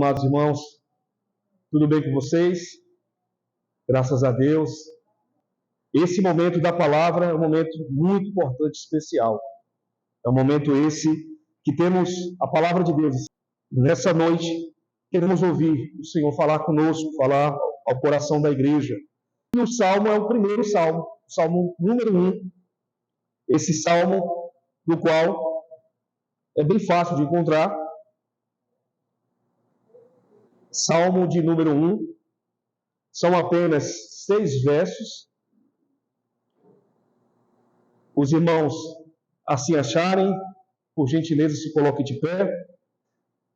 amados irmãos, tudo bem com vocês? Graças a Deus. Esse momento da palavra é um momento muito importante, especial. É um momento esse que temos a palavra de Deus. Nessa noite, queremos ouvir o Senhor falar conosco, falar ao coração da igreja. E o salmo é o primeiro salmo, o salmo número 1. Esse salmo, do qual é bem fácil de encontrar. Salmo de número 1. São apenas 6 versos. Os irmãos assim acharem, por gentileza, se coloquem de pé.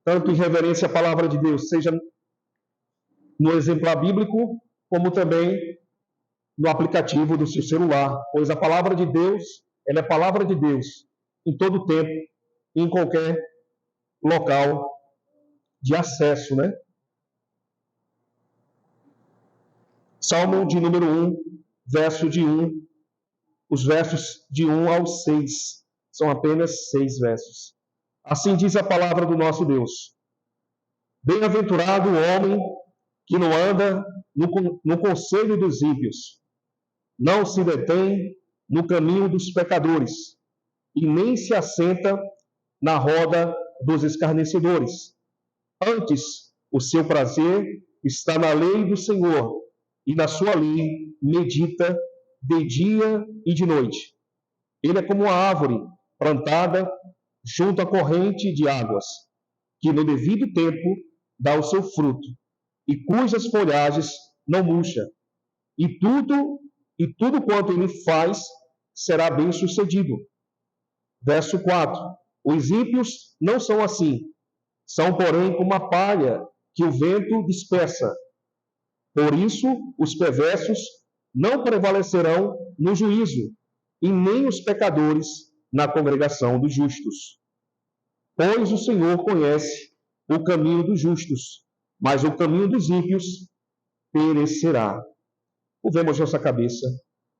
Tanto em reverência à palavra de Deus, seja no exemplar bíblico, como também no aplicativo do seu celular. Pois a palavra de Deus, ela é palavra de Deus em todo tempo, em qualquer local de acesso, né? Salmo de número 1, verso de 1. Os versos de 1 ao 6. São apenas 6 versos. Assim diz a palavra do nosso Deus. Bem-aventurado o homem que não anda no conselho dos ímpios, não se detém no caminho dos pecadores, e nem se assenta na roda dos escarnecedores. Antes, o seu prazer está na lei do Senhor, e na sua lei medita de dia e de noite. Ele é como uma árvore plantada junto à corrente de águas, que no devido tempo dá o seu fruto, e cujas folhagens não murcha. E tudo quanto ele faz será bem sucedido. Verso 4. Os ímpios não são assim, são, porém, como a palha que o vento dispersa. Por isso, os perversos não prevalecerão no juízo, e nem os pecadores na congregação dos justos. Pois o Senhor conhece o caminho dos justos, mas o caminho dos ímpios perecerá. Curvemos nossa cabeça.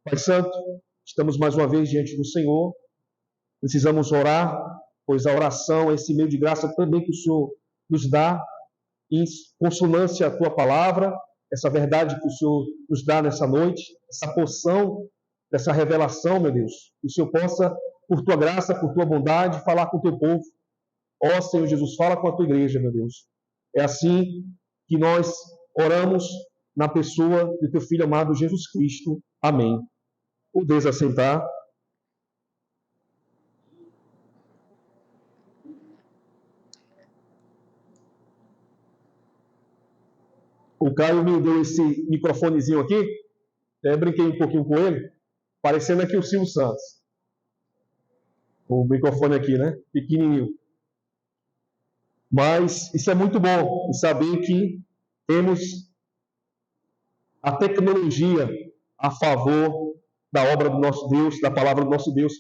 Pai Santo, estamos mais uma vez diante do Senhor. Precisamos orar, pois a oração é esse meio de graça também que o Senhor nos dá, em consonância à Tua palavra, essa verdade que o Senhor nos dá nessa noite, essa porção dessa revelação, meu Deus, que o Senhor possa, por Tua graça, por Tua bondade, falar com o Teu povo. Ó Senhor Jesus, fala com a Tua igreja, meu Deus. É assim que nós oramos na pessoa do Teu Filho amado Jesus Cristo. Amém. Podeis assentar. O Caio me deu esse microfonezinho aqui, brinquei um pouquinho com ele, parecendo aqui o Silvio Santos. O microfone aqui, né? Pequenininho. Mas isso é muito bom, saber que temos a tecnologia a favor da obra do nosso Deus, da palavra do nosso Deus.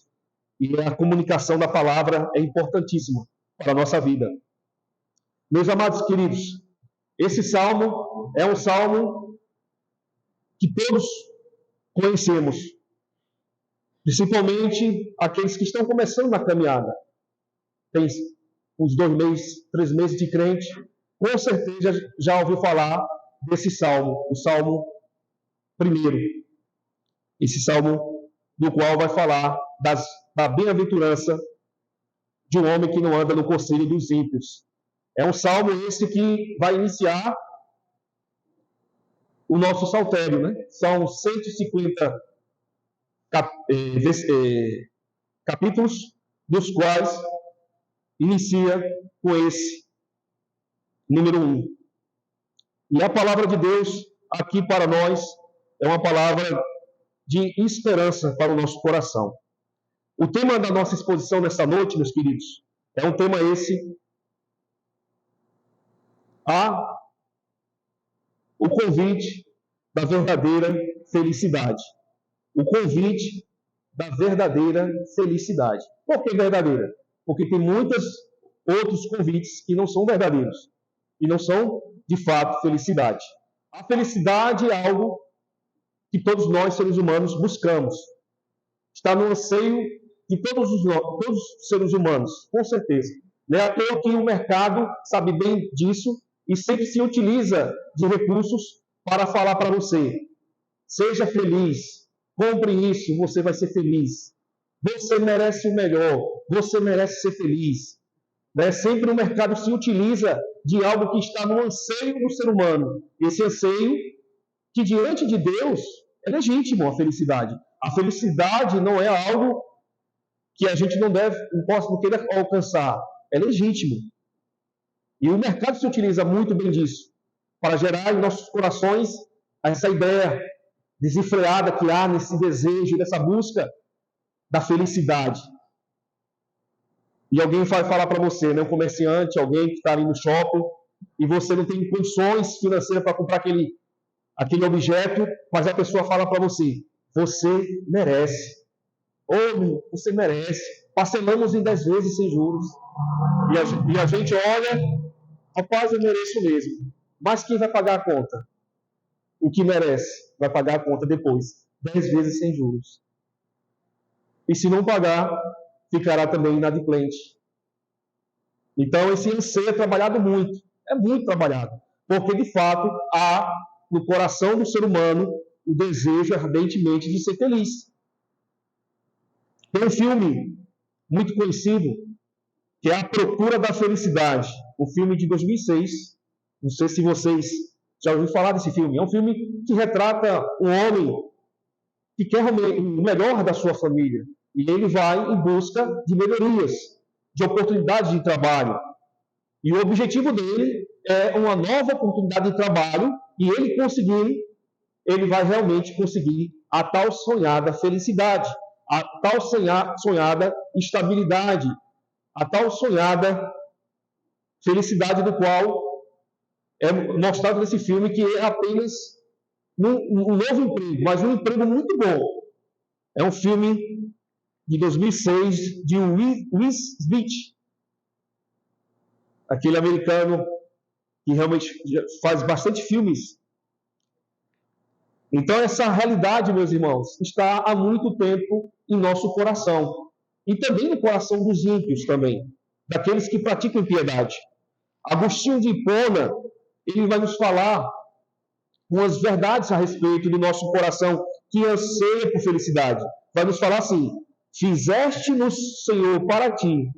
E a comunicação da palavra é importantíssima para a nossa vida. Meus amados queridos, esse salmo é um salmo que todos conhecemos, principalmente aqueles que estão começando na caminhada. Tem uns 2 meses, 3 meses de crente, com certeza já ouviu falar desse salmo, o salmo 1. Esse salmo do qual vai falar da bem-aventurança de um homem que não anda no conselho dos ímpios. É um salmo esse que vai iniciar o nosso saltério, né? São 150 capítulos, dos quais inicia com esse número 1. E a palavra de Deus aqui para nós é uma palavra de esperança para o nosso coração. O tema da nossa exposição nessa noite, meus queridos, é um tema esse: o convite da verdadeira felicidade. O convite da verdadeira felicidade. Por que verdadeira? Porque tem muitos outros convites que não são verdadeiros e não são, de fato, felicidade. A felicidade é algo que todos nós, seres humanos, buscamos. Está no anseio de todos os seres humanos, com certeza. Não é à toa que o mercado sabe bem disso e sempre se utiliza de recursos para falar para você: seja feliz, compre isso, você vai ser feliz. Você merece o melhor, você merece ser feliz. Né? Sempre o mercado se utiliza de algo que está no anseio do ser humano. Esse anseio que diante de Deus é legítimo, a felicidade. A felicidade não é algo que a gente não queira alcançar. É legítimo. E o mercado se utiliza muito bem disso, para gerar em nossos corações essa ideia desenfreada que há nesse desejo, nessa busca da felicidade. E alguém vai falar para você, né, um comerciante, alguém que está ali no shopping, e você não tem condições financeiras para comprar aquele objeto, mas a pessoa fala para você: você merece. Ou você merece. Parcelamos em 10 vezes sem juros. E a gente olha: rapaz, eu mereço mesmo. Mas quem vai pagar a conta? O que merece vai pagar a conta depois, 10 vezes sem juros. E se não pagar, ficará também inadimplente. Então, esse anseio é trabalhado muito. É muito trabalhado. Porque, de fato, há no coração do ser humano o desejo ardentemente de ser feliz. Tem um filme muito conhecido, que é A Procura da Felicidade. Um filme de 2006. Não sei se vocês já ouviram falar desse filme. É um filme que retrata um homem que quer o melhor da sua família. E ele vai em busca de melhorias, de oportunidades de trabalho. E o objetivo dele é uma nova oportunidade de trabalho, e ele vai realmente conseguir a tal sonhada felicidade, a tal sonhada estabilidade, a tal sonhada felicidade do qual é mostrado nesse filme que é apenas um novo emprego, mas um emprego muito bom. É um filme de 2006 de Will Smith, aquele americano que realmente faz bastante filmes. Então, essa realidade, meus irmãos, está há muito tempo em nosso coração. E também no coração dos ímpios também, daqueles que praticam impiedade. Agostinho de Hipona, ele vai nos falar umas verdades a respeito do nosso coração que anseia por felicidade. Vai nos falar assim: fizeste-nos, Senhor, para ti,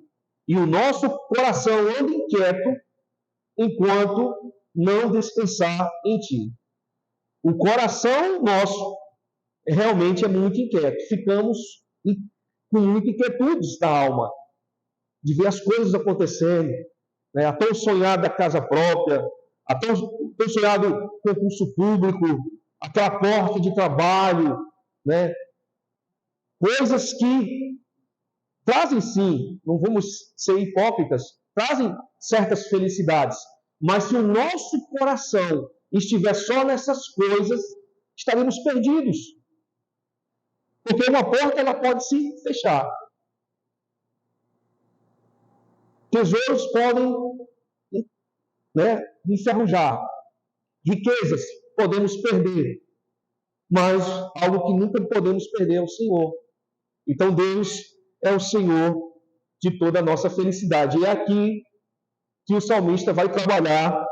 e o nosso coração anda inquieto enquanto não descansar em ti. O coração nosso realmente é muito inquieto. Ficamos com muita inquietude da alma, de ver as coisas acontecendo, né? A tão sonhada casa própria, a tão sonhado concurso público, aquela porta de trabalho, né? Coisas que trazem sim, não vamos ser hipócritas, trazem certas felicidades, mas se o nosso coração estiver só nessas coisas, estaremos perdidos. Porque uma porta ela pode se fechar. Tesouros podem, né, enferrujar. Riquezas podemos perder. Mas algo que nunca podemos perder é o Senhor. Então Deus é o Senhor de toda a nossa felicidade. E é aqui que o salmista vai trabalhar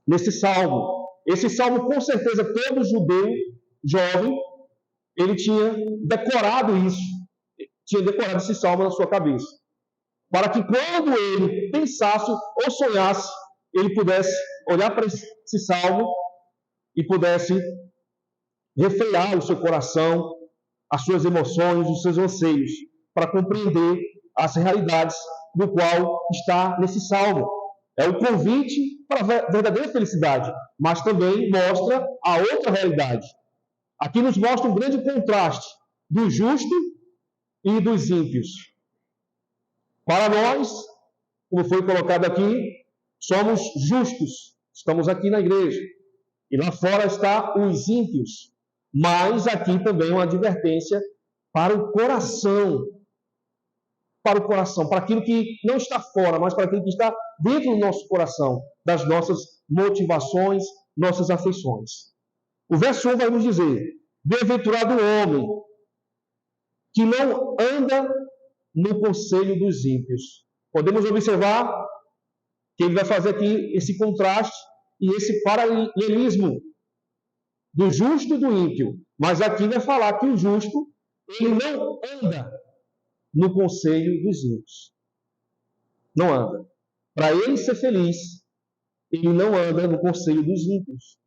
nesse salmo. Esse salmo, com certeza, todo judeu jovem, ele tinha decorado isso, tinha decorado esse salmo na sua cabeça, para que quando ele pensasse ou sonhasse, ele pudesse olhar para esse salmo e pudesse refrear o seu coração, as suas emoções, os seus anseios, para compreender as realidades do qual está nesse salmo. É o convite para a verdadeira felicidade, mas também mostra a outra realidade. Aqui nos mostra um grande contraste do justo e dos ímpios. Para nós, como foi colocado aqui, somos justos, estamos aqui na igreja, e lá fora está os ímpios. Mas aqui também uma advertência para o coração, para aquilo que não está fora, mas para aquilo que está dentro do nosso coração, das nossas motivações, nossas afeições. O verso 1 vai nos dizer: bem-aventurado o homem que não anda no conselho dos ímpios. Podemos observar que ele vai fazer aqui esse contraste e esse paralelismo do justo e do ímpio. Mas aqui vai falar que o justo, ele não anda no conselho dos ímpios. Não anda. Para ele ser feliz, ele não anda no conselho dos ímpios.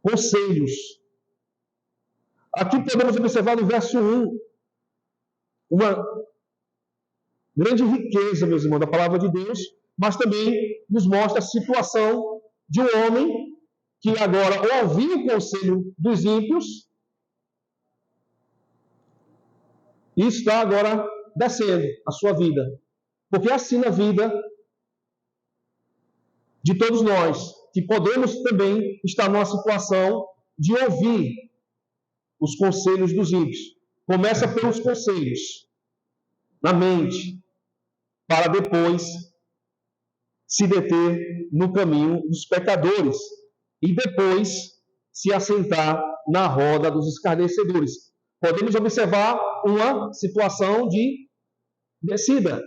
Conselhos. Aqui podemos observar no verso 1 uma grande riqueza, meus irmãos, da palavra de Deus, mas também nos mostra a situação de um homem que agora ouviu o conselho dos ímpios e está agora descendo a sua vida. Porque assim na vida de todos nós, que podemos também estar numa situação de ouvir os conselhos dos ímpios. Começa pelos conselhos na mente, para depois se deter no caminho dos pecadores e depois se assentar na roda dos escarnecedores. Podemos observar uma situação de descida.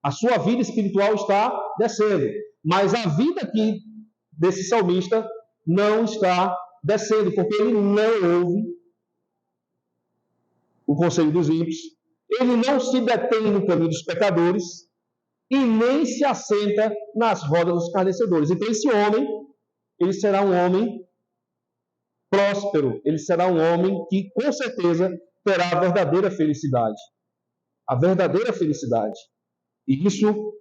A sua vida espiritual está descendo, mas a vida aqui desse salmista não está descendo, porque ele não ouve o conselho dos ímpios, ele não se detém no caminho dos pecadores e nem se assenta nas rodas dos escarnecedores. Então esse homem, ele será um homem próspero, ele será um homem que com certeza terá a verdadeira felicidade. A verdadeira felicidade. E isso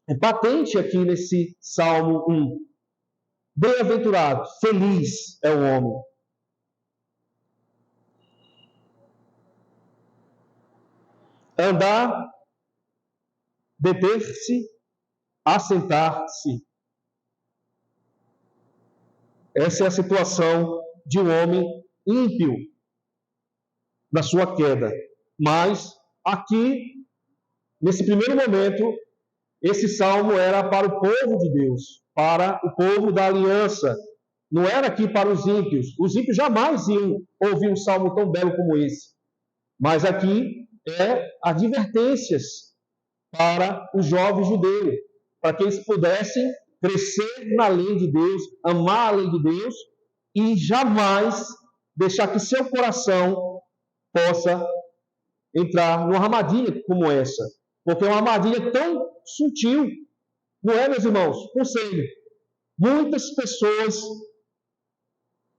é patente aqui nesse Salmo 1. Bem-aventurado, feliz é o homem. Andar, deter-se, assentar-se. Essa é a situação de um homem ímpio na sua queda. Mas aqui, nesse primeiro momento, esse salmo era para o povo de Deus, para o povo da aliança. Não era aqui para os ímpios. Os ímpios jamais iam ouvir um salmo tão belo como esse. Mas aqui é advertências para os jovens judeus, para que eles pudessem crescer na lei de Deus, amar a lei de Deus e jamais deixar que seu coração possa entrar numa armadilha como essa. Porque é uma armadilha tão sutil, não é, meus irmãos? Conselho. Muitas pessoas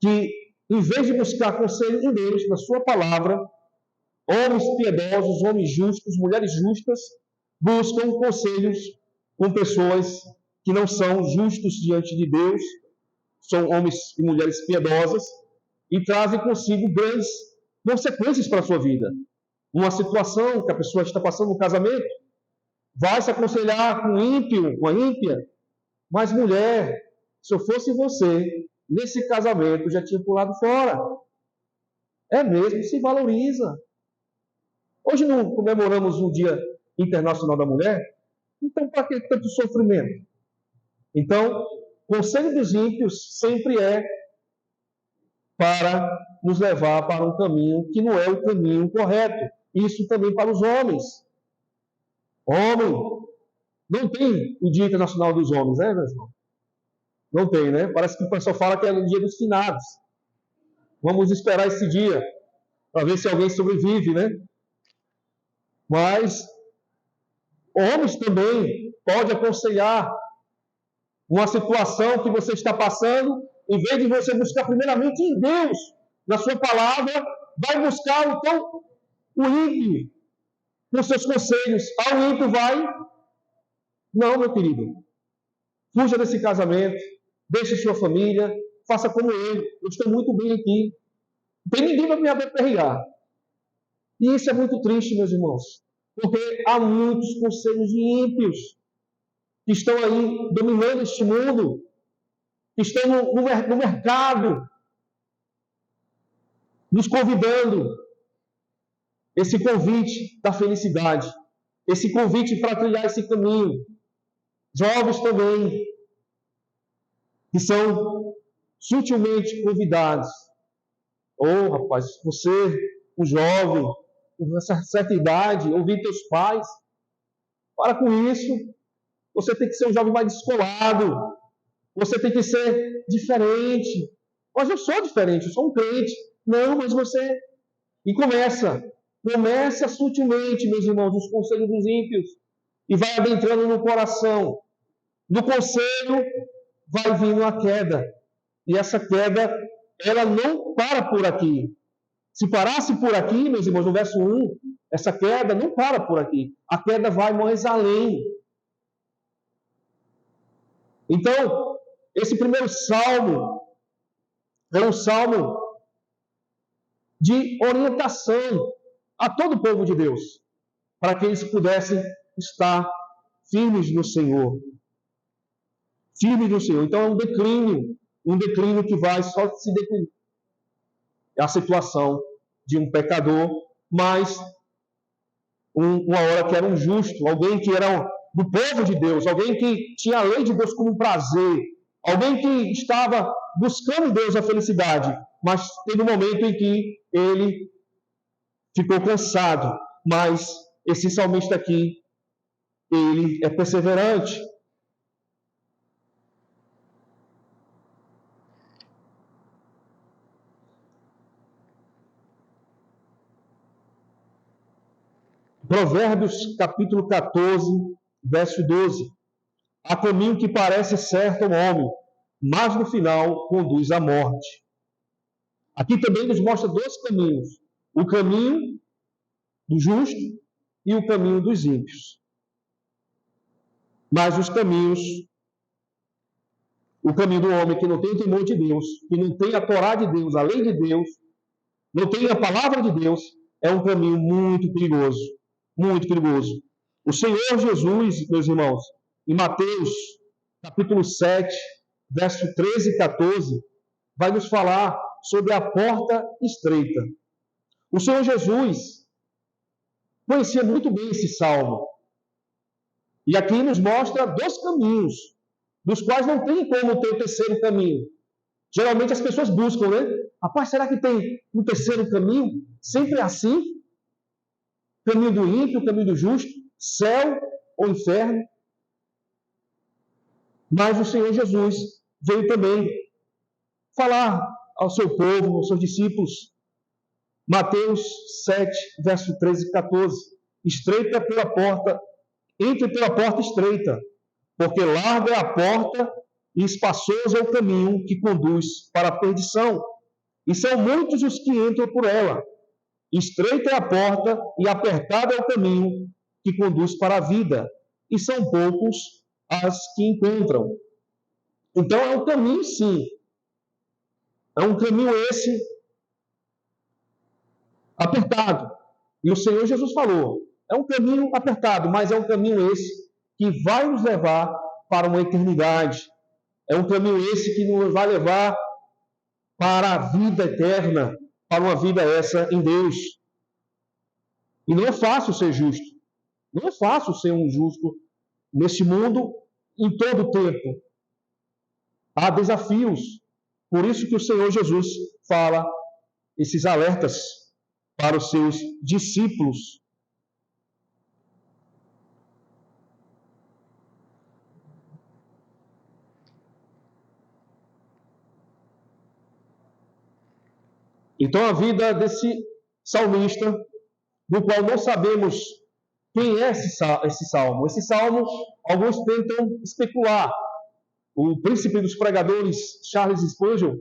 que, em vez de buscar conselho em Deus, na sua palavra, homens piedosos, homens justos, mulheres justas, buscam conselhos com pessoas que não são justos diante de Deus, são homens e mulheres piedosas, e trazem consigo grandes consequências para a sua vida. Uma situação que a pessoa está passando no casamento, vai se aconselhar com um ímpio, uma ímpia, mas mulher, se eu fosse você, nesse casamento já tinha pulado fora. É mesmo, se valoriza. Hoje não comemoramos o Dia Internacional da Mulher? Então, para que tanto sofrimento? Então, o conselho dos ímpios sempre é para nos levar para um caminho que não é o caminho correto. Isso também para os homens. Homem, não tem o Dia Internacional dos Homens, né, meu irmão? Não tem, né? Parece que o pessoal fala que é no Dia dos Finados. Vamos esperar esse dia para ver se alguém sobrevive, né? Mas homens também podem aconselhar uma situação que você está passando, em vez de você buscar primeiramente em Deus, na sua palavra, vai buscar então o ímpio, com seus conselhos. O ímpio vai, não, meu querido, fuja desse casamento, deixe sua família, faça como ele, eu estou muito bem aqui, não tem ninguém para me aperrear. E isso é muito triste, meus irmãos, porque há muitos conselhos de ímpios que estão aí dominando este mundo, que estão no mercado, nos convidando. Esse convite da felicidade, esse convite para trilhar esse caminho. Jovens também, que são sutilmente convidados. Rapaz, você, um jovem, com essa certa idade, ouvir teus pais, para com isso. Você tem que ser um jovem mais descolado. Você tem que ser diferente. Mas eu sou diferente, eu sou um crente. Não, mas você... E começa sutilmente, meus irmãos, os conselhos dos ímpios. E vai adentrando no coração. Do conselho vai vindo a queda. E essa queda, ela não para por aqui. Se parasse por aqui, meus irmãos, no verso 1, essa queda não para por aqui. A queda vai mais além. Então, esse primeiro salmo é um salmo de orientação a todo o povo de Deus, para que eles pudessem estar firmes no Senhor. Firmes no Senhor. Então, é um declínio que vai só se declinar. É a situação de um pecador, mas uma hora que era um justo, alguém que era do povo de Deus, alguém que tinha a lei de Deus como um prazer, alguém que estava buscando em Deus a felicidade, mas teve um momento em que ele ficou cansado. Mas esse salmista aqui, ele é perseverante. Provérbios capítulo 14, verso 12. Há caminho que parece certo ao homem, mas no final conduz à morte. Aqui também nos mostra dois caminhos: o caminho do justo e o caminho dos ímpios. Mas o caminho do homem que não tem o temor de Deus, que não tem a Torá de Deus, a lei de Deus, não tem a palavra de Deus, é um caminho muito perigoso. Muito perigoso. O Senhor Jesus, meus irmãos, em Mateus, capítulo 7, verso 13 e 14, vai nos falar sobre a porta estreita. O Senhor Jesus conhecia muito bem esse salmo. E aqui nos mostra dois caminhos, dos quais não tem como ter o terceiro caminho. Geralmente as pessoas buscam, né? Rapaz, será que tem um terceiro caminho? Sempre é assim? Caminho do ímpio, caminho do justo, céu ou inferno? Mas o Senhor Jesus veio também falar ao seu povo, aos seus discípulos. Mateus 7, verso 13 e 14. Estreita pela porta, entre pela porta estreita, porque larga é a porta e espaçoso é o caminho que conduz para a perdição. E são muitos os que entram por ela. Estreita é a porta e apertado é o caminho que conduz para a vida. E são poucos as que encontram. Então é um caminho, sim. É um caminho esse apertado. E o Senhor Jesus falou, é um caminho apertado, mas é um caminho esse que vai nos levar para uma eternidade. É um caminho esse que nos vai levar para a vida eterna, para uma vida essa em Deus. E não é fácil ser justo. Não é fácil ser um justo neste mundo em todo o tempo. Há desafios. Por isso que o Senhor Jesus fala esses alertas para os seus discípulos. Então a vida desse salmista, do qual não sabemos quem é esse salmo. Esse salmo, alguns tentam especular. O príncipe dos pregadores, Charles Spurgeon,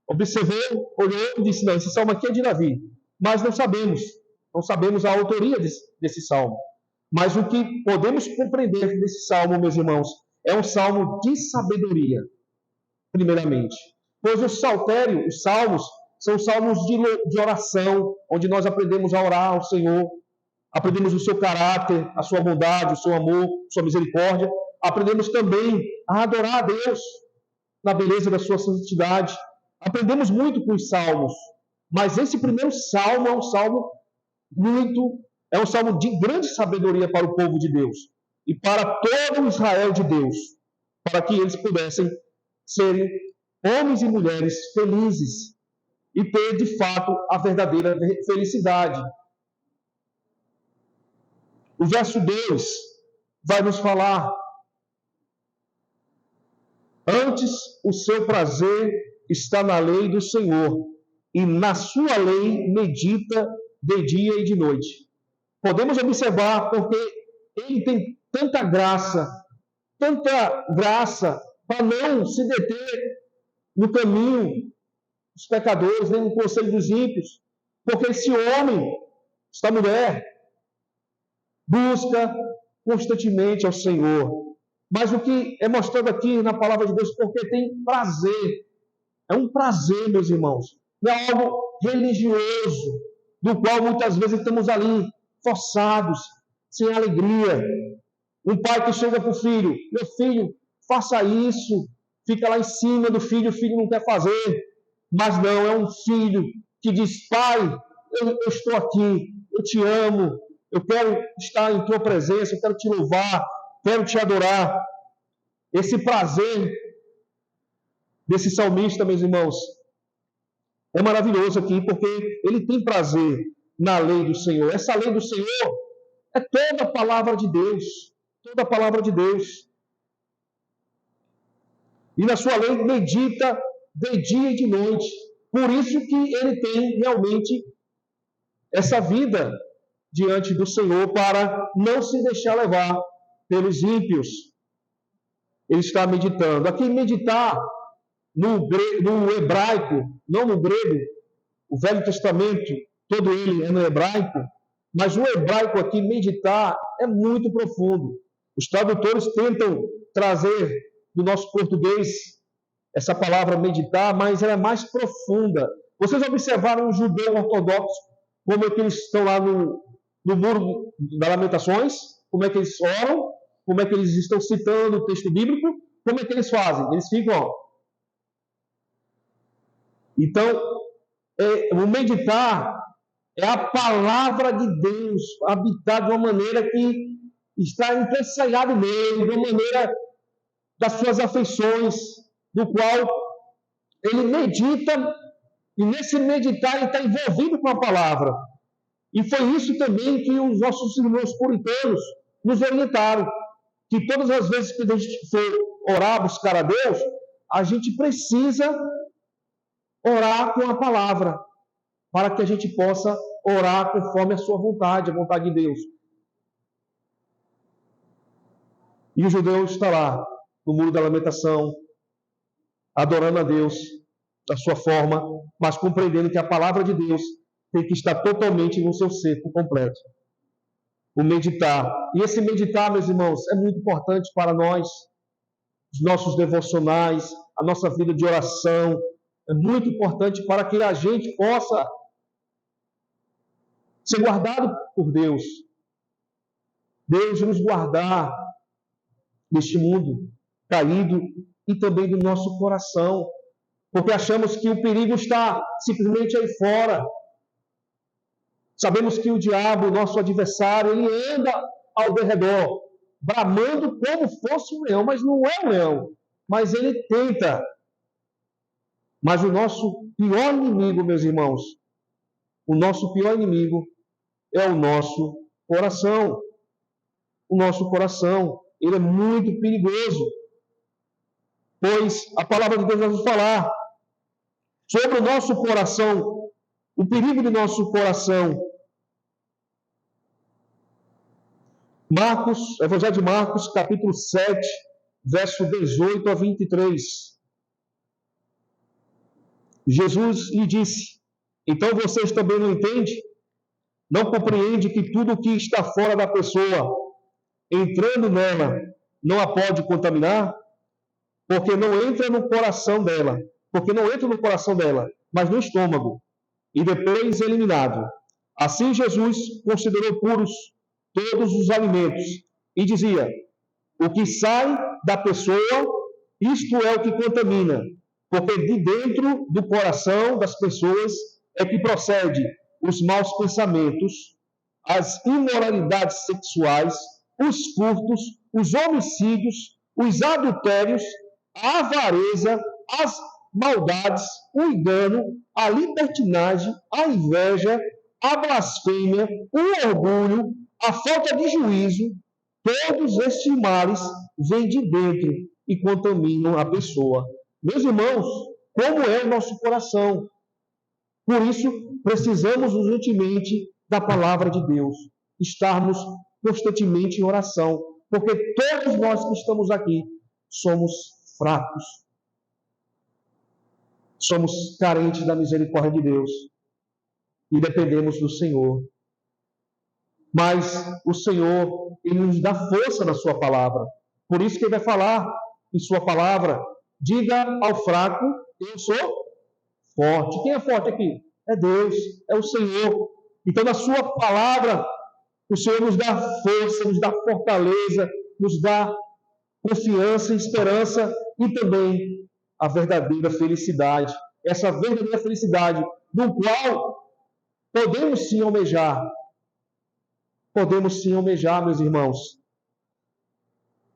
observou, olhou e disse, não, esse salmo aqui é de Davi. Mas não sabemos a autoria desse salmo. Mas o que podemos compreender desse salmo, meus irmãos, é um salmo de sabedoria, primeiramente. Pois os salmos, são salmos de oração, onde nós aprendemos a orar ao Senhor, aprendemos o seu caráter, a sua bondade, o seu amor, sua misericórdia. Aprendemos também a adorar a Deus na beleza da sua santidade. Aprendemos muito com os salmos, mas esse primeiro salmo é um salmo de grande sabedoria para o povo de Deus e para todo o Israel de Deus, para que eles pudessem serem homens e mulheres felizes e ter, de fato, a verdadeira felicidade. O verso 2 vai nos falar Antes, o seu prazer está na lei do Senhor, e na sua lei medita de dia e de noite. Podemos observar porque ele tem tanta graça para não se deter no caminho dos pecadores, nem no conselho dos ímpios, porque esse homem, esta mulher, busca constantemente ao Senhor. Mas o que é mostrado aqui na palavra de Deus, porque tem prazer. É um prazer, meus irmãos. Não é algo religioso, do qual muitas vezes estamos ali, forçados, sem alegria. Um pai que chega para o filho: meu filho, faça isso. Fica lá em cima do filho, o filho não quer fazer. Mas não, é um filho que diz: pai, eu estou aqui, eu te amo, eu quero estar em tua presença, eu quero te louvar, quero te adorar. Esse prazer desse salmista, meus irmãos, é maravilhoso aqui, porque ele tem prazer na lei do Senhor. Essa lei do Senhor é toda a palavra de Deus, toda a palavra de Deus. E na sua lei medita de dia e de noite. Por isso que ele tem realmente essa vida diante do Senhor, para não se deixar levar pelos ímpios. Ele está meditando. Aqui, meditar no hebraico, não no grego, o Velho Testamento, todo ele é no hebraico, mas o hebraico aqui, meditar, é muito profundo. Os tradutores tentam trazer do nosso português essa palavra meditar, mas ela é mais profunda. Vocês observaram um judeu ortodoxo, como é que eles estão lá no Muro das Lamentações, como é que eles oram, como é que eles estão citando o texto bíblico, como é que eles fazem? Eles ficam, ó. Então, o meditar é a palavra de Deus habitar de uma maneira que está entranhado nele, de uma maneira das suas afeições, do qual ele medita, e nesse meditar ele está envolvido com a palavra. E foi isso também que os nossos irmãos puritanos nos orientaram, que todas as vezes que a gente for orar, buscar a Deus, a gente precisa orar com a palavra, para que a gente possa orar conforme a sua vontade, a vontade de Deus. E o judeu está lá, no Muro da Lamentação, adorando a Deus da sua forma, mas compreendendo que a palavra de Deus tem que estar totalmente no seu ser por completo. O meditar. E esse meditar, meus irmãos, é muito importante para nós, os nossos devocionais, a nossa vida de oração. É muito importante para que a gente possa ser guardado por Deus. Deus nos guardar neste mundo caído e também do nosso coração. Porque achamos que o perigo está simplesmente aí fora. Sabemos que o diabo, nosso adversário, ele anda ao redor, bramando como fosse um leão, mas não é um leão. Mas ele tenta. Mas o nosso pior inimigo, meus irmãos, o nosso pior inimigo é o nosso coração. O nosso coração, ele é muito perigoso. Pois a palavra de Deus vai nos falar sobre o nosso coração, o perigo do nosso coração. Evangelho de Marcos, capítulo 7, verso 18 a 23. Jesus lhe disse: então vocês também não entendem? Não compreende que tudo o que está fora da pessoa, entrando nela, não a pode contaminar? Porque não entra no coração dela, mas no estômago, e depois é eliminado. Assim Jesus considerou puros todos os alimentos, e dizia: o que sai da pessoa, isto é o que contamina, porque de dentro do coração das pessoas é que procede os maus pensamentos, as imoralidades sexuais, os furtos, os homicídios, os adultérios, a avareza, as maldades, o engano, a libertinagem, a inveja, a blasfêmia, o orgulho, a falta de juízo. Todos estes males vêm de dentro e contaminam a pessoa. Meus irmãos, como é o nosso coração? Por isso, precisamos urgentemente da palavra de Deus, estarmos constantemente em oração, porque todos nós que estamos aqui somos fracos, somos carentes da misericórdia de Deus e dependemos do Senhor. Mas o Senhor, Ele nos dá força na sua palavra. Por isso que Ele vai falar em sua palavra: diga ao fraco, eu sou forte. Quem é forte aqui? É Deus, é o Senhor. Então, na sua palavra, o Senhor nos dá força, nos dá fortaleza, nos dá confiança, esperança e também a verdadeira felicidade. Essa verdadeira felicidade, do qual podemos sim almejar. Podemos sim almejar, meus irmãos.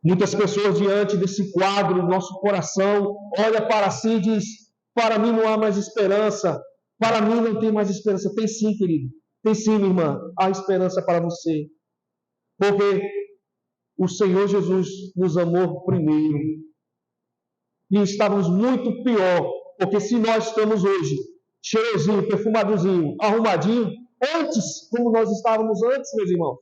Muitas pessoas, diante desse quadro do nosso coração, olham para si e diz: para mim não há mais esperança, para mim não tem mais esperança. Tem sim, querido, tem sim, minha irmã, há esperança para você. Porque o Senhor Jesus nos amou primeiro. E estávamos muito pior, porque se nós estamos hoje cheirosinho, perfumadozinho, arrumadinho, antes, como nós estávamos antes, meus irmãos.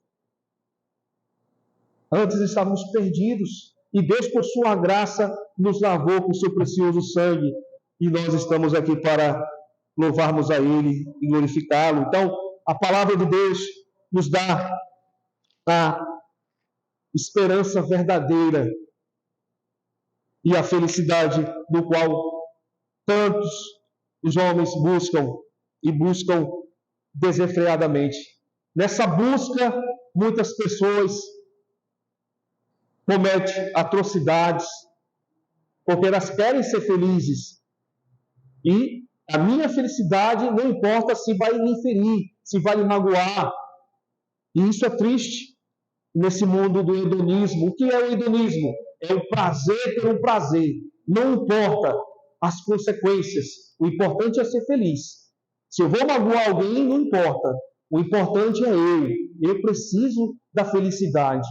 Antes estávamos perdidos. E Deus, por sua graça, nos lavou com seu precioso sangue. E nós estamos aqui para louvarmos a Ele e glorificá-lo. Então, a palavra de Deus nos dá a esperança verdadeira e a felicidade do qual tantos os homens buscam e buscam desenfreadamente. Nessa busca, muitas pessoas cometem atrocidades, porque elas querem ser felizes. E a minha felicidade não importa se vai me ferir, se vai me magoar. E isso é triste nesse mundo do hedonismo. O que é o hedonismo? É o prazer pelo prazer. Não importa as consequências. O importante é ser feliz. Se eu vou magoar alguém, não importa. O importante é eu. Eu preciso da felicidade.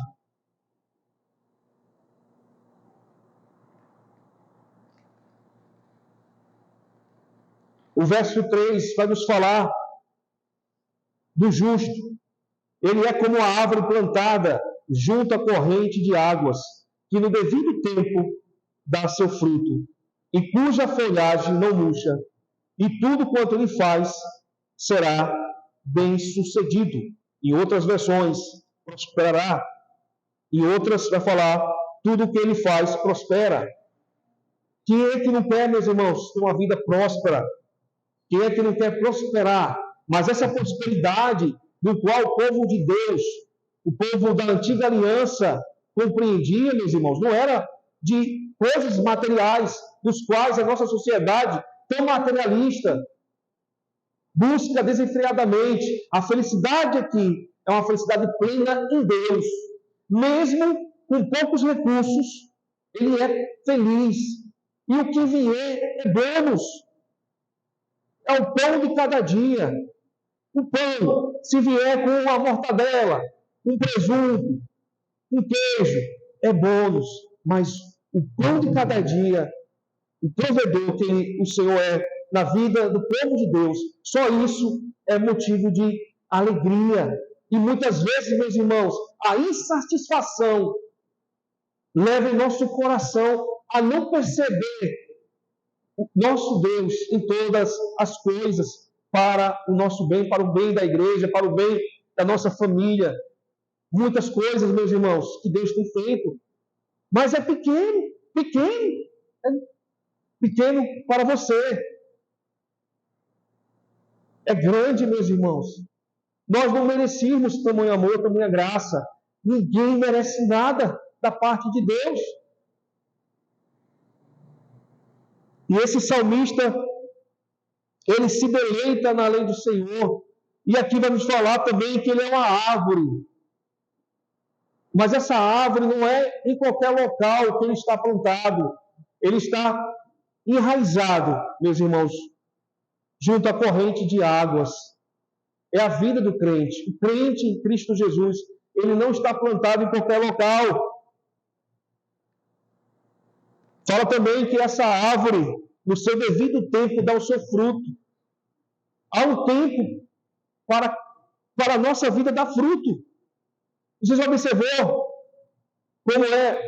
O verso 3 vai nos falar do justo. Ele é como a árvore plantada junto à corrente de águas, que no devido tempo dá seu fruto, e cuja folhagem não murcha, e tudo quanto ele faz será bem sucedido. Em outras versões, prosperará. Em outras vai falar, tudo que ele faz prospera. Quem é que não quer, meus irmãos, ter uma vida próspera? Quem é que não quer prosperar? Mas essa prosperidade do qual o povo de Deus, o povo da antiga aliança, compreendia, meus irmãos, não era de coisas materiais, dos quais a nossa sociedade, tão materialista, busca desenfreadamente. A felicidade aqui é uma felicidade plena em Deus. Mesmo com poucos recursos, ele é feliz. E o que vier é bônus. É o pão de cada dia. O pão, se vier com uma mortadela, um presunto, um queijo, é bônus. Mas o pão de cada dia, o provedor que o Senhor é na vida do povo de Deus, só isso é motivo de alegria. E muitas vezes, meus irmãos, a insatisfação leva o nosso coração a não perceber o nosso Deus em todas as coisas, para o nosso bem, para o bem da igreja, para o bem da nossa família. Muitas coisas, meus irmãos, que Deus tem feito, mas é pequeno para você. É grande, meus irmãos. Nós não merecíamos tamanho amor, tamanha graça. Ninguém merece nada da parte de Deus. E esse salmista, ele se deleita na lei do Senhor. E aqui vai nos falar também que ele é uma árvore. Mas essa árvore não é em qualquer local que ele está plantado. Ele está enraizado, meus irmãos, junto à corrente de águas. É a vida do crente. O crente em Cristo Jesus, ele não está plantado em qualquer local. Fala também que essa árvore, no seu devido tempo, dá o seu fruto. Há um tempo para a nossa vida dar fruto. Você já observou como é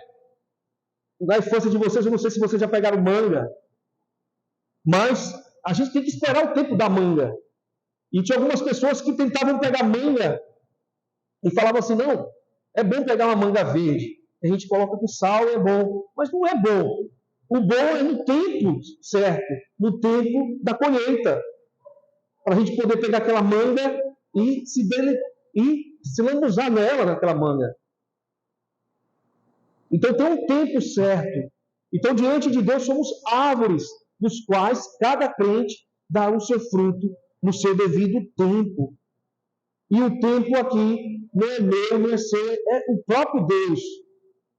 na infância de vocês? Eu não sei se vocês já pegaram manga, mas a gente tem que esperar o tempo da manga. E tinha algumas pessoas que tentavam pegar manga e falavam assim, não, é bom pegar uma manga verde. A gente coloca com sal e é bom. Mas não é bom. O bom é no tempo certo, no tempo da colheita. Para a gente poder pegar aquela manga e se lambuzar nela, naquela manga. Então tem um tempo certo. Então, diante de Deus, somos árvores, dos quais cada crente dá o seu fruto no seu devido tempo. E o tempo aqui não é meu, não é seu, é o próprio Deus,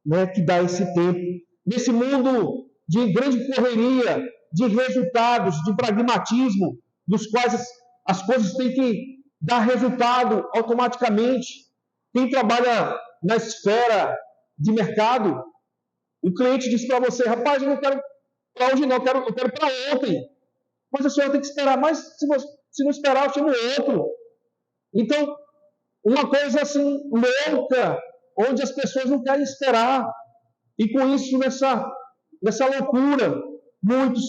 né, que dá esse tempo. Nesse mundo de grande correria, de resultados, de pragmatismo, dos quais as coisas têm que dar resultado automaticamente. Quem trabalha na esfera de mercado, o cliente diz para você, rapaz, eu não quero para hoje não, eu quero para ontem. Mas a senhora tem que esperar, mas se não esperar, eu chamo outro. Então, uma coisa assim, louca, onde as pessoas não querem esperar. E com isso, nessa loucura, muitos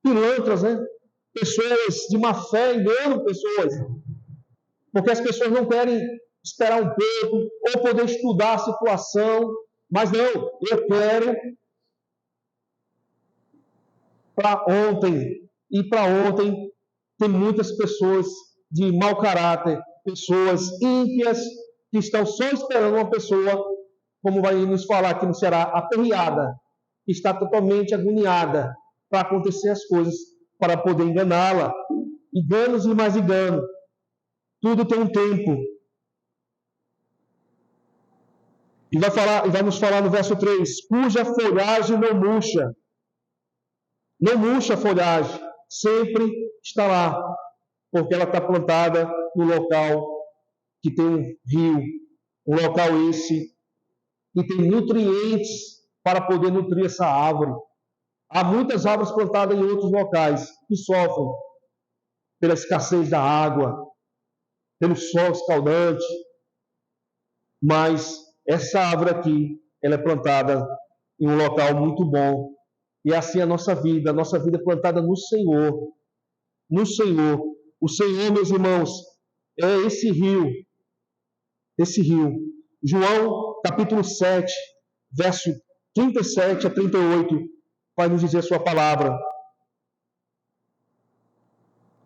pilantras, né? Pessoas de má fé enganam pessoas. Porque as pessoas não querem esperar um pouco, ou poder estudar a situação. Mas não, eu quero para ontem. E para ontem tem muitas pessoas de mau caráter, pessoas ímpias, que estão só esperando uma pessoa, como vai nos falar aqui no Ceará, aperreada, que está totalmente agoniada para acontecer as coisas, para poder enganá-la. Enganos e mais engano. Tudo tem um tempo. E vai nos falar no verso 3, cuja folhagem não murcha. Não murcha a folhagem, sempre está lá, porque ela está plantada no local que tem um rio, um local esse que tem nutrientes para poder nutrir essa árvore. Há muitas árvores plantadas em outros locais que sofrem pela escassez da água, pelo sol escaldante, mas essa árvore aqui, ela é plantada em um local muito bom. E assim a nossa vida é plantada no Senhor. No Senhor. O Senhor, meus irmãos, é esse rio. Esse rio. João, capítulo 7, verso 37 a 38, vai nos dizer a sua palavra.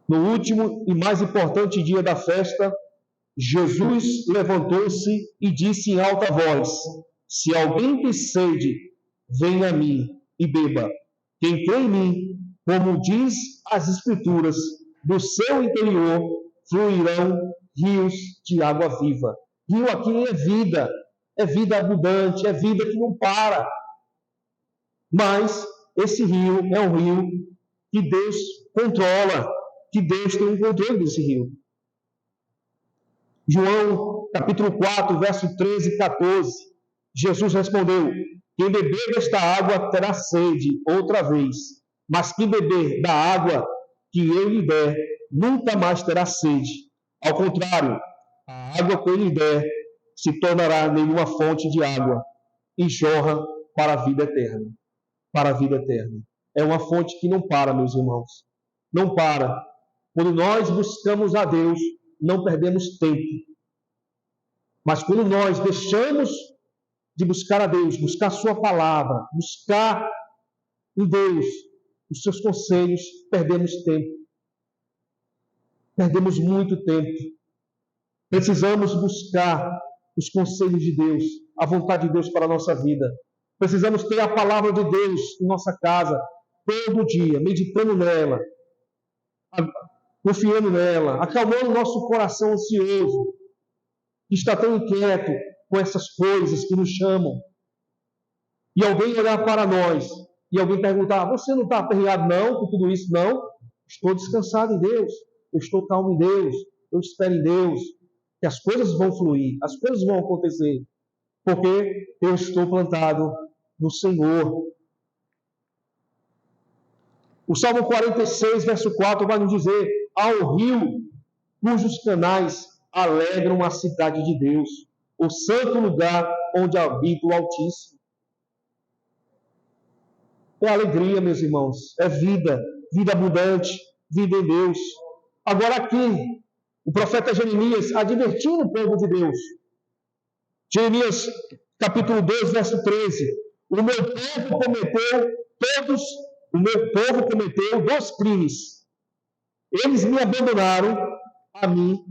No último e mais importante dia da festa, Jesus levantou-se e disse em alta voz, se alguém tem sede, venha a mim e beba. Quem crê em mim, como diz as Escrituras, do seu interior fluirão rios de água viva. Rio aqui é vida abundante, é vida que não para. Mas esse rio é um rio que Deus controla, que Deus tem um controle desse rio. João, capítulo 4, verso 13 e 14, Jesus respondeu, quem beber desta água terá sede outra vez, mas quem beber da água que eu lhe der, nunca mais terá sede. Ao contrário, a água que eu lhe der se tornará nele uma fonte de água e jorra para a vida eterna. Para a vida eterna. É uma fonte que não para, meus irmãos. Não para. Quando nós buscamos a Deus, não perdemos tempo. Mas quando nós deixamos de buscar a Deus, buscar a sua palavra, buscar em Deus os seus conselhos, perdemos tempo. Perdemos muito tempo. Precisamos buscar os conselhos de Deus, a vontade de Deus para a nossa vida. Precisamos ter a palavra de Deus em nossa casa, todo dia, meditando nela, confiando nela, acalmando o nosso coração ansioso, que está tão inquieto com essas coisas que nos chamam. E alguém olhar para nós, e alguém perguntar, você não está aperreado não com tudo isso? Não, estou descansado em Deus, eu estou calmo em Deus, eu espero em Deus, que as coisas vão fluir, as coisas vão acontecer, porque eu estou plantado no Senhor. O Salmo 46, verso 4, vai nos dizer: ao rio cujos canais alegram a cidade de Deus, o santo lugar onde habita o Altíssimo. É alegria, meus irmãos, é vida, vida abundante, vida em Deus. Agora aqui, o profeta Jeremias advertindo o povo de Deus. Jeremias, capítulo 2, verso 13. O meu povo cometeu 2 crimes. Eles me abandonaram, a mim,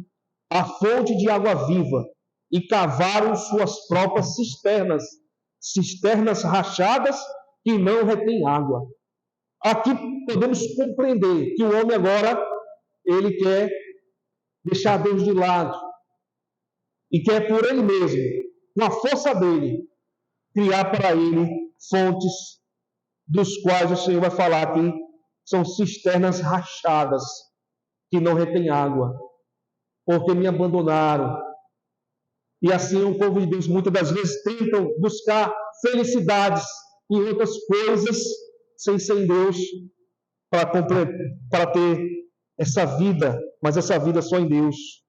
a fonte de água viva, e cavaram suas próprias cisternas rachadas que não retêm água. Aqui podemos compreender que o homem agora, ele quer deixar Deus de lado, e quer por ele mesmo, com a força dele, criar para ele fontes, dos quais o Senhor vai falar que são cisternas rachadas, que não retêm água, porque me abandonaram. E assim o povo de Deus muitas das vezes tentam buscar felicidades em outras coisas, sem ser em Deus, para ter essa vida, mas essa vida só em Deus.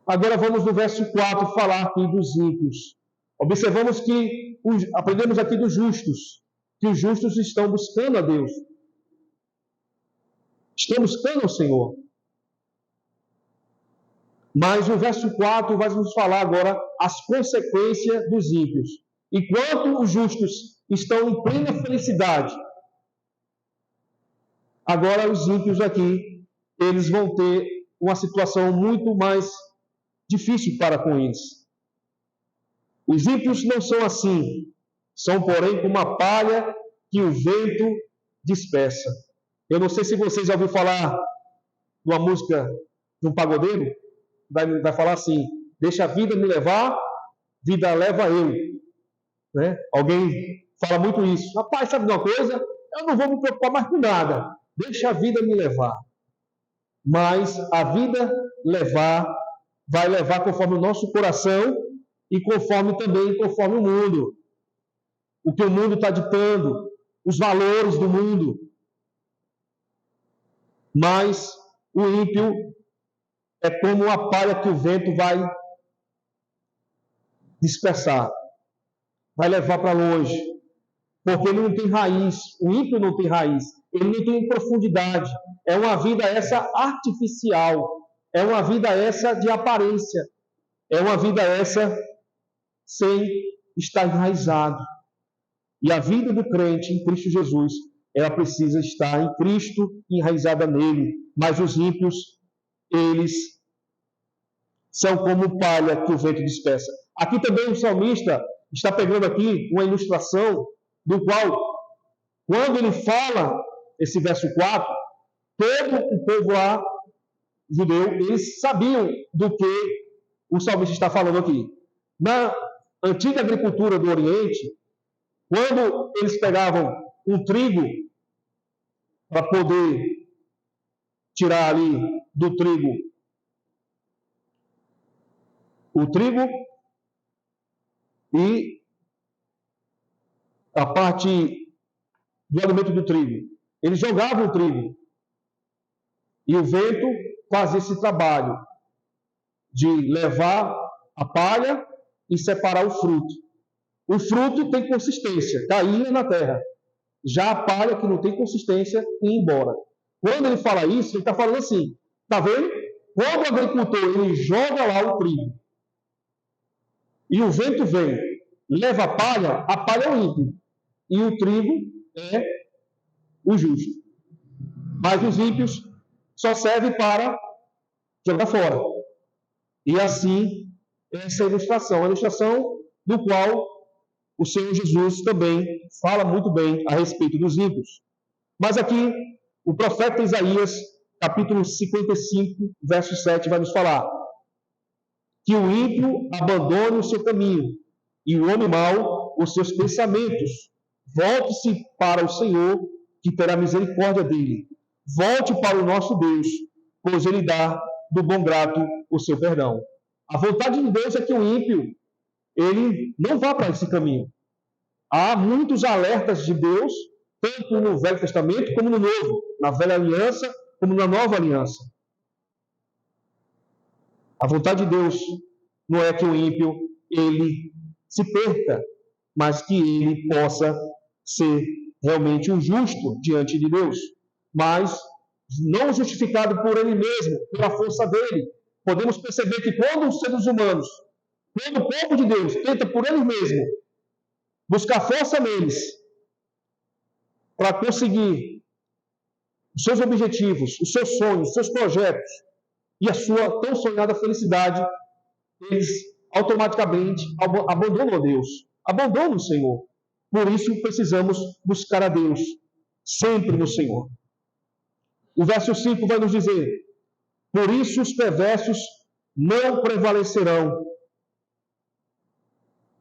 Agora vamos no verso 4 falar aqui dos ímpios. Observamos que, aprendemos aqui dos justos, que os justos estão buscando a Deus. Estão buscando ao Senhor. Mas o verso 4 vai nos falar agora as consequências dos ímpios. Enquanto os justos estão em plena felicidade, agora os ímpios aqui, eles vão ter uma situação muito mais difícil para com eles. Os ímpios não são assim, são, porém, como a palha que o vento dispersa. Eu não sei se vocês já ouviram falar de uma música de um pagodeiro, vai falar assim: deixa a vida me levar, vida leva eu. Né? Alguém fala muito isso. Rapaz, sabe de uma coisa? Eu não vou me preocupar mais com nada. Deixa a vida me levar. Mas a vida vai levar conforme o nosso coração e conforme o mundo. O que o mundo está ditando, os valores do mundo. Mas o ímpio é como uma palha que o vento vai dispersar, vai levar para longe, porque ele não tem raiz. O ímpio não tem raiz, ele não tem profundidade. É uma vida essa artificial, é uma vida essa de aparência, é uma vida essa sem estar enraizado. E a vida do crente em Cristo Jesus, ela precisa estar em Cristo, enraizada nele. Mas os ímpios, eles são como palha que o vento dispersa. Aqui também o salmista está pegando aqui uma ilustração do qual, quando ele fala esse verso 4, todo o povo lá judeu, eles sabiam do que o salmista está falando aqui. Na antiga agricultura do Oriente, quando eles pegavam um trigo para poder tirar ali do trigo o trigo e a parte do alimento do trigo, eles jogavam o trigo e o vento fazia esse trabalho de levar a palha e separar o fruto. O fruto tem consistência, caía na terra. Já a palha, que não tem consistência, ia embora. Quando ele fala isso, ele está falando assim, está vendo? Quando o agricultor ele joga lá o trigo e o vento vem, leva a palha é o ímpio e o trigo é o justo. Mas os ímpios só servem para jogar fora. E assim, essa é a ilustração do qual o Senhor Jesus também fala muito bem a respeito dos ímpios. Mas aqui, o profeta Isaías, capítulo 55, verso 7, vai nos falar que o ímpio abandone o seu caminho e o homem mau os seus pensamentos. Volte-se para o Senhor, que terá misericórdia dele. Volte para o nosso Deus, pois ele dá do bom grato o seu perdão. A vontade de Deus é que o ímpio ele não vá para esse caminho. Há muitos alertas de Deus tanto no Velho Testamento como no Novo, na Velha Aliança como na Nova Aliança. A vontade de Deus não é que o ímpio ele se perca, mas que ele possa ser realmente um justo diante de Deus, mas não justificado por ele mesmo, pela força dele. Podemos perceber que quando os seres humanos, quando o povo de Deus tenta por ele mesmo buscar força neles para conseguir os seus objetivos, os seus sonhos, os seus projetos e a sua tão sonhada felicidade, eles automaticamente abandonam a Deus, abandonam o Senhor. Por isso precisamos buscar a Deus, sempre no Senhor. O verso 5 vai nos dizer: por isso os perversos não prevalecerão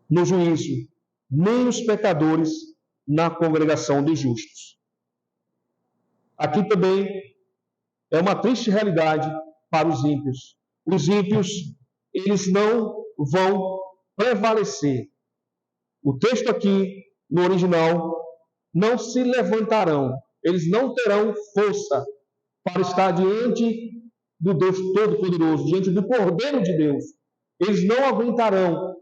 no juízo, nem os pecadores na congregação dos justos. Aqui também é uma triste realidade para os ímpios. Os ímpios, eles não vão prevalecer. O texto aqui, no original, não se levantarão. Eles não terão força para estar diante do Deus Todo-Poderoso, diante do Cordeiro de Deus. Eles não aguentarão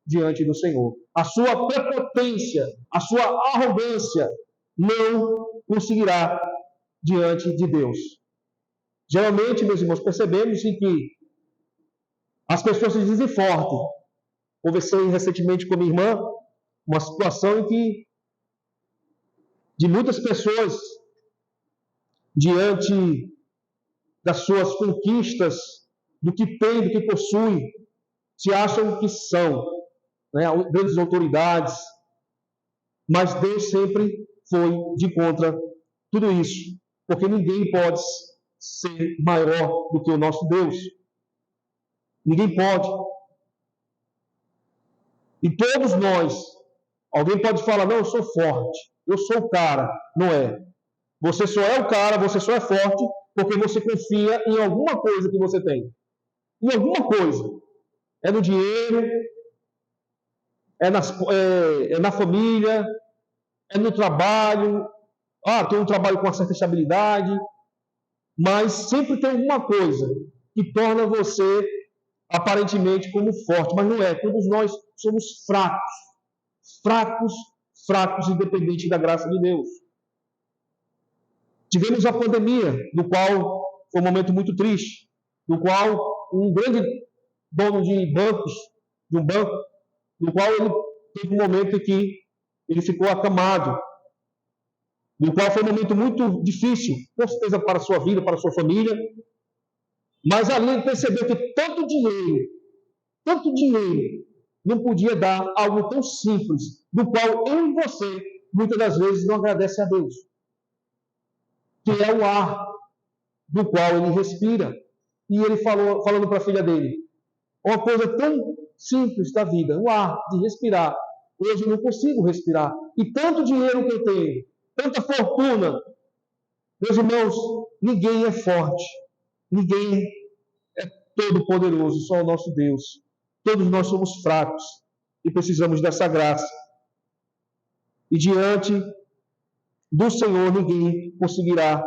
diante do Senhor. A sua prepotência, a sua arrogância não conseguirá diante de Deus. Geralmente, meus irmãos, percebemos em que as pessoas se dizem fortes. Conversei recentemente com minha irmã, uma situação em que de muitas pessoas, diante das suas conquistas, do que tem, do que possui, se acham que são, né, grandes autoridades, mas Deus sempre foi de contra tudo isso, porque ninguém pode ser maior do que o nosso Deus. Ninguém pode. E todos nós, alguém pode falar: não, eu sou forte, eu sou o cara. Não é. Você só é o cara, você só é forte porque você confia em alguma coisa que você tem. Em alguma coisa. É no dinheiro, é na família, é no trabalho. Tem um trabalho com uma certa estabilidade, mas sempre tem alguma coisa que torna você aparentemente como forte, mas não é. Todos nós somos fracos, independente da graça de Deus. Tivemos a pandemia, no qual foi um momento muito triste, no qual um grande dono de um banco, no qual ele teve um momento em que ele ficou acamado, no qual foi um momento muito difícil, com certeza para a sua vida, para a sua família, mas ali ele percebeu que tanto dinheiro, não podia dar algo tão simples, do qual eu e você, muitas das vezes, não agradece a Deus, que é o ar do qual ele respira. E ele falando para a filha dele, uma coisa tão simples da vida, o ar de respirar. Hoje eu não consigo respirar. E tanto dinheiro que eu tenho, tanta fortuna. Meus irmãos, ninguém é forte. Ninguém é todo-poderoso, só o nosso Deus. Todos nós somos fracos e precisamos dessa graça. E diante do Senhor ninguém conseguirá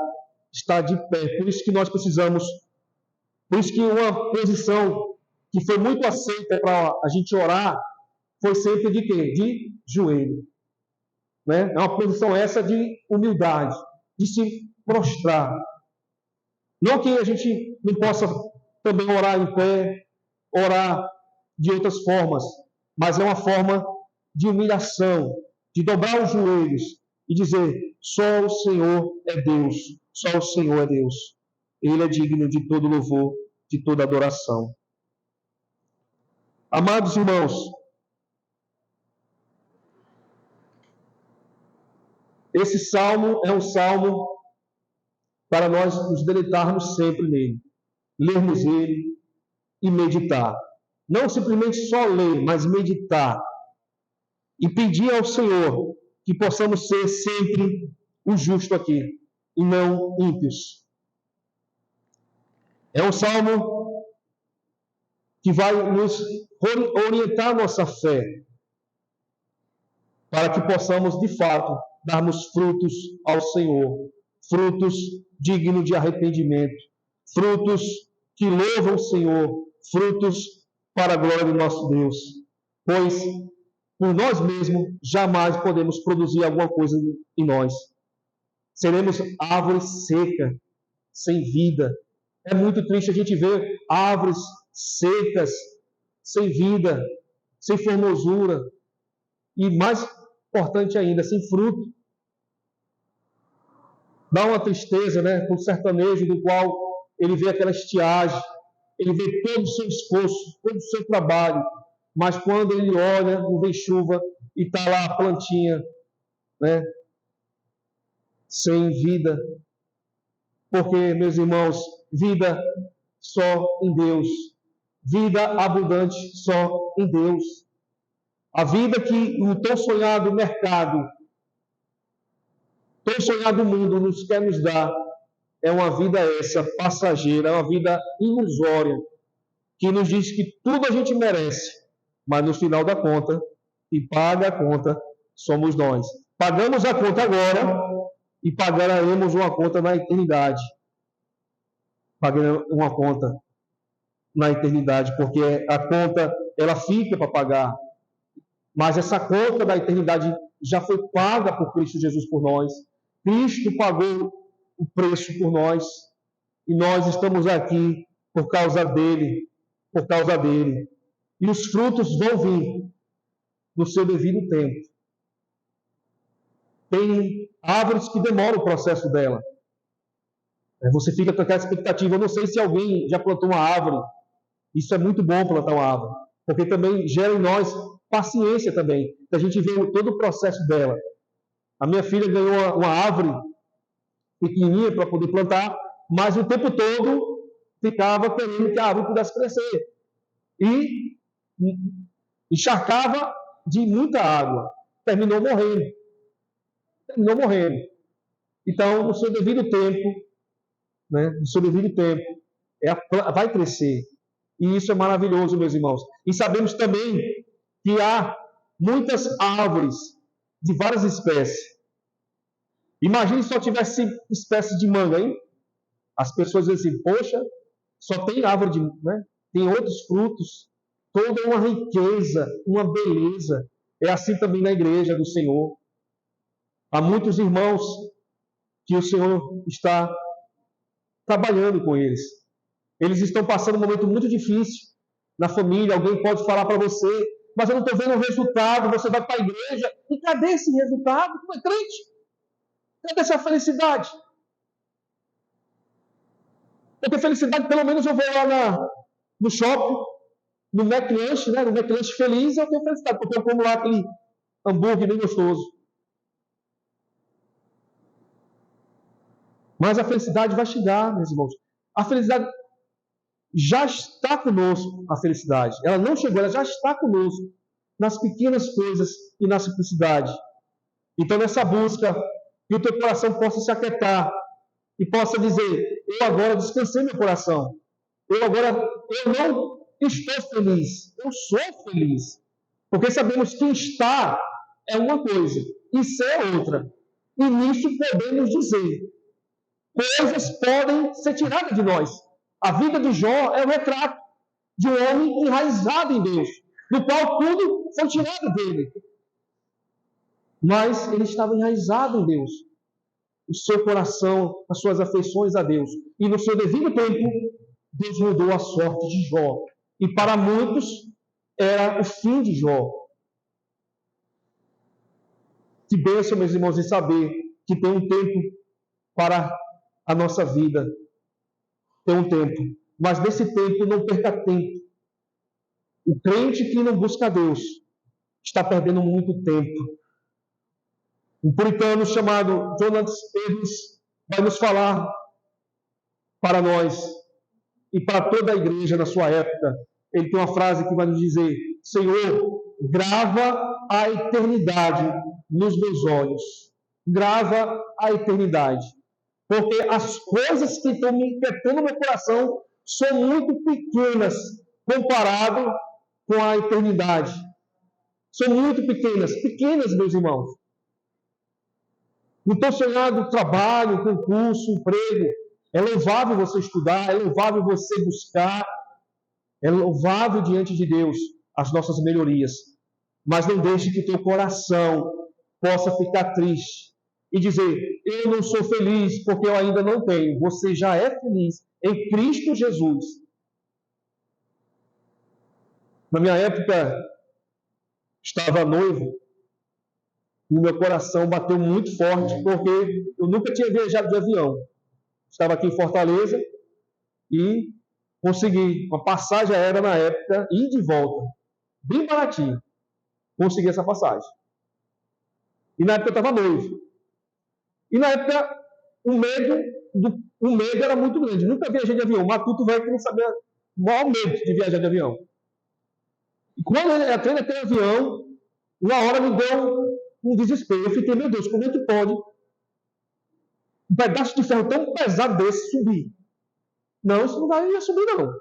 estar de pé. Por isso que nós precisamos, por isso que uma posição que foi muito aceita para a gente orar foi sempre de quê? De joelho. Né? É uma posição essa de humildade, de se prostrar. Não que a gente não possa também orar em pé, orar de outras formas, mas é uma forma de humilhação, de dobrar os joelhos e dizer: só o Senhor é Deus, só o Senhor é Deus. Ele é digno de todo louvor, de toda adoração. Amados irmãos, esse salmo é um salmo para nós nos deleitarmos sempre nele, lermos ele e meditar. Não simplesmente só ler, mas meditar. E pedir ao Senhor que possamos ser sempre o justo aqui, e não ímpios. É um salmo que vai nos orientar a nossa fé. para que possamos, de fato, darmos frutos ao Senhor, frutos dignos de arrependimento, frutos que louvam o Senhor, frutos para a glória do nosso Deus, pois por nós mesmos jamais podemos produzir alguma coisa em nós. Seremos árvores secas, sem vida. É muito triste a gente ver árvores secas, sem vida, sem formosura e, mais importante ainda, sem fruto. Dá uma tristeza, né? Com o sertanejo, do qual ele vê aquela estiagem, ele vê todo o seu esforço, todo o seu trabalho, mas quando ele olha, não vem chuva e está lá a plantinha, né? Sem vida. Porque, meus irmãos, vida só em Deus. Vida abundante só em Deus. A vida que o tão sonhado mercado, tão sonhado mundo nos quer nos dar, é uma vida essa, passageira, é uma vida ilusória, que nos diz que tudo a gente merece, mas no final da conta, e paga a conta, somos nós. Pagamos a conta agora e pagaremos uma conta na eternidade. Pagaremos uma conta na eternidade, porque a conta, ela fica para pagar. Mas essa conta da eternidade já foi paga por Cristo Jesus por nós. Cristo pagou o preço por nós. E nós estamos aqui por causa dele. Por causa dele. E os frutos vão vir no seu devido tempo. Tem árvores que demoram o processo dela. Você fica com aquela expectativa. Eu não sei se alguém já plantou uma árvore. Isso é muito bom, plantar uma árvore. Porque também gera em nós paciência também. A gente vê todo o processo dela. A minha filha ganhou uma árvore pequenininha para poder plantar, mas o tempo todo ficava querendo que a árvore pudesse crescer. E encharcava de muita água. Terminou morrendo. Então, no seu devido tempo, vai crescer. E isso é maravilhoso, meus irmãos. E sabemos também que há muitas árvores de várias espécies. Imagine se só tivesse espécies de manga, hein? As pessoas dizem assim, poxa, só tem árvore de... Né? Tem outros frutos. Toda uma riqueza, uma beleza. É assim também na igreja do Senhor. Há muitos irmãos que o Senhor está trabalhando com eles. Eles estão passando um momento muito difícil na família. Alguém pode falar para você, mas eu não estou vendo o resultado. Você vai para a igreja e cadê esse resultado? Tu é crente? Cadê essa felicidade? Porque felicidade, pelo menos eu vou lá no shopping, no McLanche, né? No McLanche feliz, eu tenho felicidade, porque eu como lá aquele hambúrguer bem gostoso. Mas a felicidade vai chegar, meus irmãos. A felicidade já está conosco, a felicidade. Ela não chegou, ela já está conosco. Nas pequenas coisas e na simplicidade. Então, nessa busca, que o teu coração possa se aquietar e possa dizer, eu agora descansei meu coração. Eu não estou feliz. Eu sou feliz. Porque sabemos que estar é uma coisa e ser outra. E nisso podemos dizer, coisas podem ser tiradas de nós. A vida de Jó é um retrato de um homem enraizado em Deus, do qual tudo foi tirado dele. Mas ele estava enraizado em Deus. O seu coração, as suas afeições a Deus. E no seu devido tempo, Deus mudou a sorte de Jó. E para muitos, era o fim de Jó. Que bênção, meus irmãos, em saber que tem um tempo para a nossa vida. Tem um tempo. Mas nesse tempo, não perca tempo. O crente que não busca Deus está perdendo muito tempo. Um puritano chamado Jonathan Edwards vai nos falar para nós e para toda a igreja na sua época. Ele tem uma frase que vai nos dizer: Senhor, grava a eternidade nos meus olhos. Grava a eternidade. Porque as coisas que estão me inquietando no meu coração são muito pequenas comparado com a eternidade. são muito pequenas, meus irmãos. No teu sonhado trabalho, concurso, emprego, é louvável você estudar, é louvável você buscar, é louvável diante de Deus as nossas melhorias. Mas não deixe que teu coração possa ficar triste e dizer: eu não sou feliz porque eu ainda não tenho. Você já é feliz em Cristo Jesus. Na minha época, estava noivo, e meu coração bateu muito forte, porque eu nunca tinha viajado de avião. Estava aqui em Fortaleza e consegui uma passagem aérea na época, e de volta, bem baratinho. Consegui essa passagem. E na época eu estava noivo. E na época o medo era muito grande. Nunca viajei de avião. O Matuto vai que não sabia o maior medo de viajar de avião. E quando eu entrei naquele avião, uma hora me deu um desespero. Eu fiquei, meu Deus, como é que pode um pedaço de ferro tão pesado desse subir? Não, isso não vai subir, não.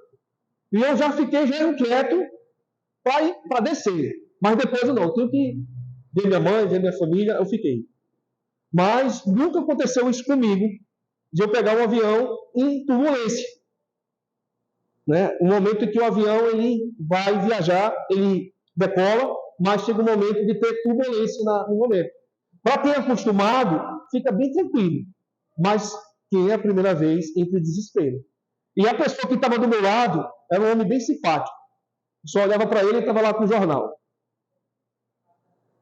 E eu já fiquei inquieto para descer. Mas depois eu não. Eu tenho que ver minha mãe, ver minha família, eu fiquei. Mas nunca aconteceu isso comigo, de eu pegar um avião em turbulência. Né? Um momento em que o avião ele vai viajar, ele decola, mas chega um momento de ter turbulência no momento. Para quem é acostumado, fica bem tranquilo. Mas quem é a primeira vez, entra em desespero. E a pessoa que estava do meu lado era um homem bem simpático. Só olhava para ele e estava lá com o jornal.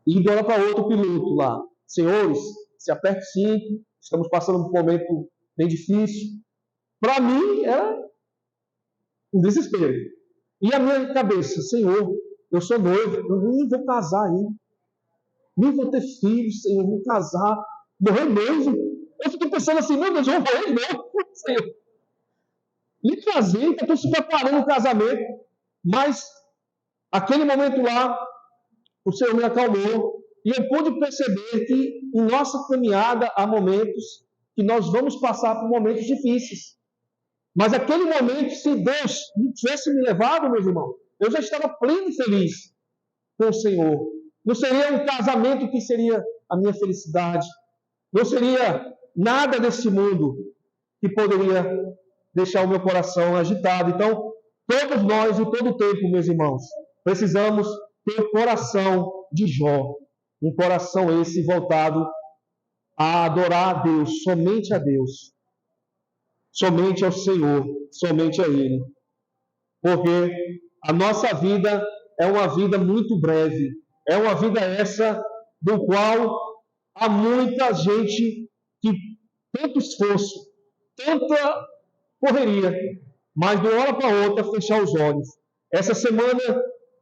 E olhava para outro piloto lá. Senhores, se aperte o cinto, estamos passando por um momento bem difícil. Para mim, era um desespero. E a minha cabeça, Senhor, eu sou noivo, eu nem vou casar ainda. Nem vou ter filhos, Senhor, vou casar, morrer noivo. Eu fiquei pensando assim, meu Deus, eu vou morrer noivo, Senhor. Me casei, estou se preparando o casamento, mas aquele momento lá, o Senhor me acalmou e eu pude perceber que em nossa caminhada há momentos que nós vamos passar por momentos difíceis. Mas aquele momento, se Deus não tivesse me levado, meus irmãos, eu já estava pleno e feliz com o Senhor. Não seria um casamento que seria a minha felicidade. Não seria nada desse mundo que poderia deixar o meu coração agitado. Então, todos nós, em todo o tempo, meus irmãos, precisamos ter o coração de Jó. Um coração esse voltado a adorar a Deus, somente a Deus. Somente ao Senhor, somente a Ele. Porque a nossa vida é uma vida muito breve. É uma vida essa do qual há muita gente que tanto esforço, tanta correria, mas de uma hora para outra fechar os olhos. Essa semana,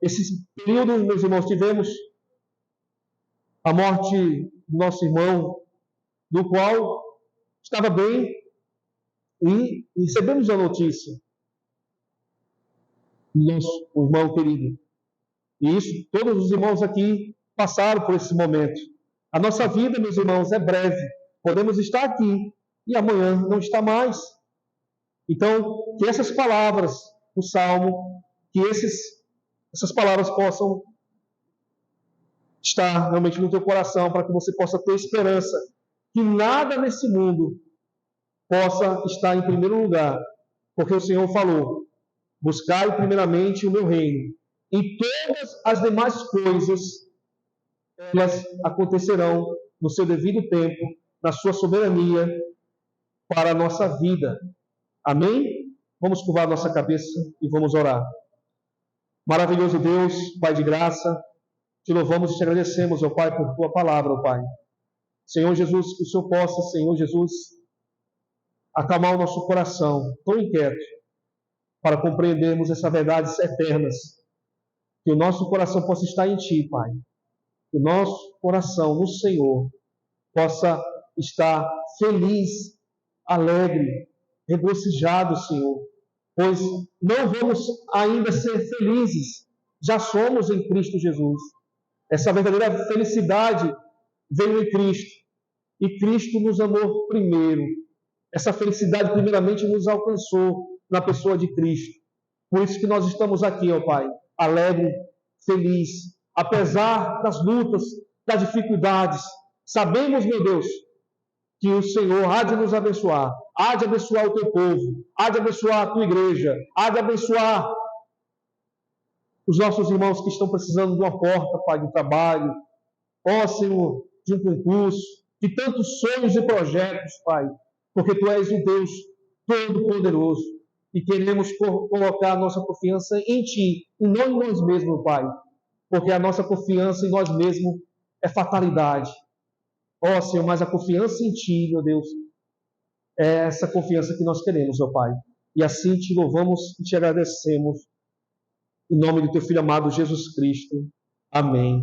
esse período, meus irmãos, tivemos a morte do nosso irmão, do qual estava bem, e recebemos a notícia do nosso irmão querido. E isso, todos os irmãos aqui passaram por esse momento. A nossa vida, meus irmãos, é breve. Podemos estar aqui e amanhã não está mais. Então, que essas palavras do Salmo, que essas palavras possam estar realmente no teu coração, para que você possa ter esperança que nada nesse mundo possa estar em primeiro lugar, porque o Senhor falou: buscai primeiramente o meu reino, e todas as demais coisas elas acontecerão no seu devido tempo, na sua soberania para a nossa vida. Amém? Vamos curvar nossa cabeça e vamos orar. Maravilhoso Deus, Pai de graça, te louvamos e te agradecemos, ó Pai, por tua palavra, ó Pai. Senhor Jesus, que o Senhor possa, Senhor Jesus, acalmar o nosso coração tão inquieto para compreendermos essas verdades eternas. Que o nosso coração possa estar em Ti, Pai. Que o nosso coração no Senhor possa estar feliz, alegre, regozijado, Senhor. Pois não vamos ainda ser felizes, já somos em Cristo Jesus. Essa verdadeira felicidade veio em Cristo. E Cristo nos amou primeiro. Essa felicidade primeiramente nos alcançou na pessoa de Cristo. Por isso que nós estamos aqui, ó Pai, alegre, feliz, apesar das lutas, das dificuldades, sabemos, meu Deus, que o Senhor há de nos abençoar, há de abençoar o teu povo, há de abençoar a tua igreja, há de abençoar os nossos irmãos que estão precisando de uma porta, Pai, de trabalho, ó Senhor, de um concurso, de tantos sonhos e projetos, Pai, porque Tu és o Deus Todo-Poderoso e queremos colocar a nossa confiança em Ti e não em nós mesmos, Pai, porque a nossa confiança em nós mesmos é fatalidade. Ó Senhor, mas a confiança em Ti, meu Deus, é essa confiança que nós queremos, ó Pai. E assim Te louvamos e Te agradecemos. Em nome do Teu Filho amado Jesus Cristo. Amém.